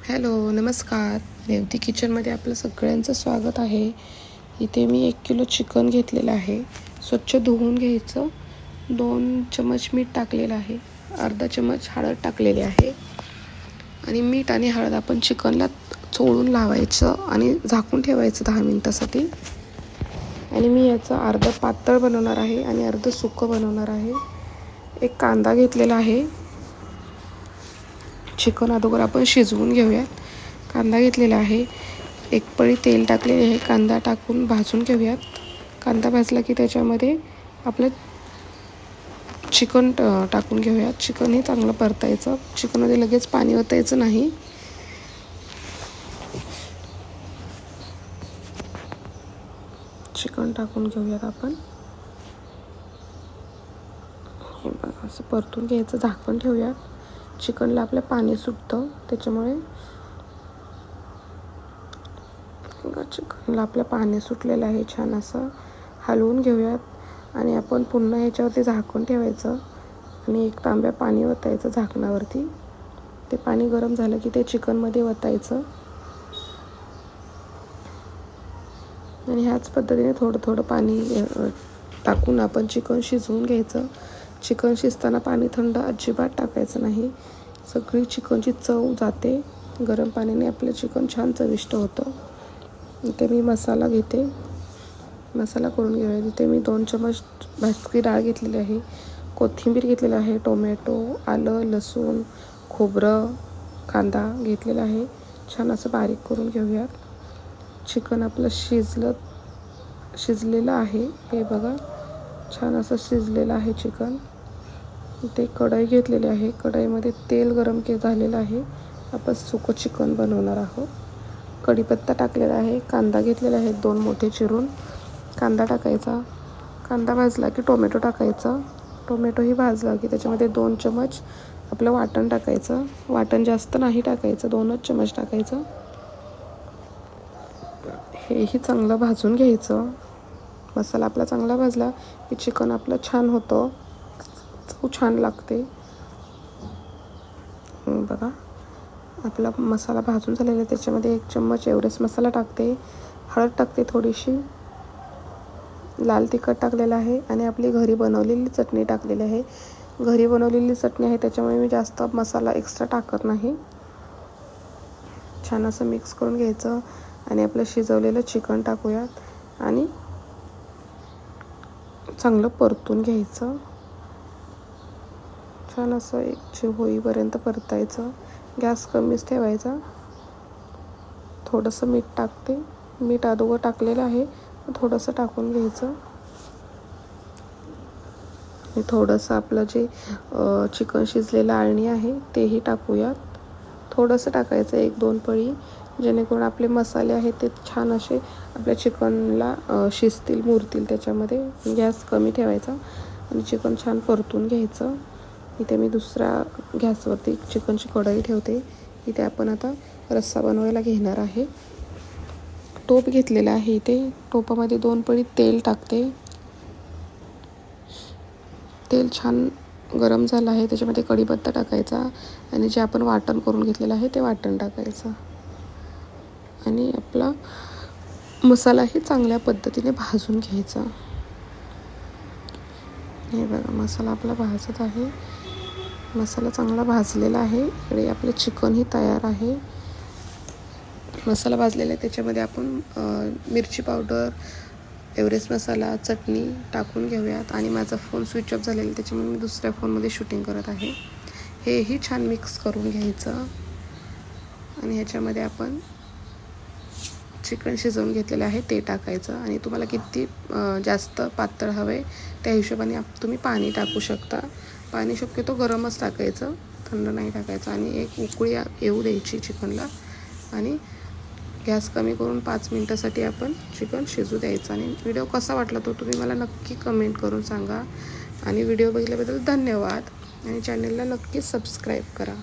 Hello, नमस्कार. रेवती किचनमध्ये आपलं सगळ्यांचं स्वागत आहे. इथे मी 1 किलो चिकन घेतलेलं आहे. स्वच्छ धुवून घ्यायचं. 2 चमच मीठ टाकलेलं आहे. अर्धा चमच हळद टाकलेली आहे. आणि मीठ आणि हळद आपण चिकनला चोळून लावायचं आणि झाकून ठेवायचं 10 मिनिटासाठी. आणि मी याचं अर्धं पातळ बनवणार आहे आणि अर्धं सुकं बनवणार आहे. एक कांदा घेतलेला आहे. चिकन अगोदर आपण शिजवून घेऊयात. कांदा घेतलेला आहे. 1 पळी तेल टाकलेले आहे. कांदा टाकून भाजून घेऊयात. कांदा भाजला की त्याच्यामध्ये आपलं चिकन टाकून घेऊयात. चिकन हे चांगलं परतायचं. चिकनमध्ये लगेच पाणी ओतायचं नाही. चिकन टाकून घेऊयात आपण. हे बघा, असं परतून घ्यायचं. झाकण ठेवूयात. चिकनला आपलं पाणी सुटतं, त्याच्यामुळे चिकनला आपलं पाणी सुटलेलं आहे. छान असं हलवून घेऊयात आणि आपण पुन्हा ह्याच्यावरती झाकून ठेवायचं आणि 1 तांब्या पाणी ओतायचं झाकणावरती. ते पाणी गरम झालं की ते चिकनमध्ये ओतायचं आणि ह्याच पद्धतीने थोडं थोडं पाणी टाकून आपण चिकन शिजवून घ्यायचं. चिकन शिजताना पाणी थंड अजिबात टाकायचं नाही. सगळी चिकनची चव जाते. गरम पाण्याने आपलं चिकन छान चविष्ट होतं. इथे मी मसाला घेते. मसाला करून घेऊया. इथे मी 2 चमच भाजकी डाळ घेतलेली आहे. कोथिंबीर घेतलेली आहे. टोमॅटो, आलं, लसूण, खोबरं, कांदा घेतलेला आहे. छान असं बारीक करून घेऊयात. चिकन आपलं शिजलेलं आहे. हे बघा, छान असं शिजलेलं आहे चिकन. इथे कढई घेतलेली आहे. कढईमध्ये तेल गरम झालेलं आहे. आपण सुकं चिकन बनवणार आहोत. कढीपत्ता टाकलेला आहे. कांदा घेतलेला आहे 2 मोठे चिरून. कांदा टाकायचा. कांदा भाजला की टोमॅटो टाकायचा. टोमॅटोही भाजला की त्याच्यामध्ये 2 चमच आपलं वाटण टाकायचं. वाटण जास्त नाही टाकायचं, 2च चमच टाकायचं. हेही चांगलं भाजून घ्यायचं. मसाला आपला चांगला भाजला की चिकन आपलं छान होतं, चव छान लागते. बघा, आपला मसाला भाजून झालेला आहे. त्याच्यामध्ये 1 चम्मच एव्हरेस्ट मसाला टाकते. हळद टाकते थोडीशी. लाल तिखट टाकलेलं आहे आणि आपली घरी बनवलेली चटणी टाकलेली आहे. घरी बनवलेली चटणी आहे त्याच्यामुळे मी जास्त मसाला एक्स्ट्रा टाकत नाही. छान असं मिक्स करून घ्यायचं आणि आपलं शिजवलेलं चिकन टाकूयात आणि चांगलं परतून घ्यायचं. छान असं एक जीव होईपर्यंत परतायचं. गॅस कमीच ठेवायचा. थोडंसं मीठ टाकते. मीठ अगोदर टाकलेलं आहे, थोडंसं टाकून घ्यायचं. आणि थोडंसं आपलं जे चिकन शिजलेलं आळणी आहे तेही टाकूयात. थोडंसं टाकायचं, 1-2 पळी, जेणेकरून आपले मसाले आहेत ते छान असे आपल्या चिकनला शिजतील, मुरतील त्याच्यामध्ये. गॅस कमी ठेवायचा आणि चिकन छान परतून घ्यायचं. इथे मी दुसऱ्या गॅसवरती चिकनची कढई ठेवते. इथे आपण आता रस्सा बनवायला घेणार आहे. टोप घेतलेला आहे. इथे टोपामध्ये 2 पळी तेल टाकते. तेल छान गरम झालं आहे. त्याच्यामध्ये कढीपत्ता टाकायचा आणि जे आपण वाटण करून घेतलेलं आहे ते वाटण टाकायचं आणि आपला मसालाही चांगल्या पद्धतीने भाजून घ्यायचा. हे बघा, मसाला आपला भाजत आहे. मसाला चांगला भाजलेला आहे. इकडे आपलं चिकनही तयार आहे. मसाला भाजलेला आहे. त्याच्यामध्ये आपण मिरची पावडर, एव्हरेस्ट मसाला, चटणी टाकून घेऊयात. आणि माझा फोन स्विच ऑफ झालेला आहे त्याच्यामुळे मी दुसऱ्या फोनमध्ये शूटिंग करत आहे. हेही छान मिक्स करून घ्यायचं आणि ह्याच्यामध्ये आपण चिकन शिजवून घेतलेलं आहे ते टाकायचं. आणि तुम्हाला किती जास्त पातळ हवे त्या हिशोबाने तुम्ही पाणी टाकू शकता. पाणी शक्यतो गरमच टाकायचं, थंड नाही टाकायचं. आणि 1 उकळी येऊ द्यायची चिकनला आणि गॅस कमी करून 5 मिनिटासाठी आपण चिकन शिजू द्यायचं. आणि व्हिडिओ कसा वाटला तो तुम्ही मला नक्की कमेंट करून सांगा. आणि व्हिडिओ बघितल्याबद्दल धन्यवाद. आणि चॅनलला नक्की सबस्क्राईब करा.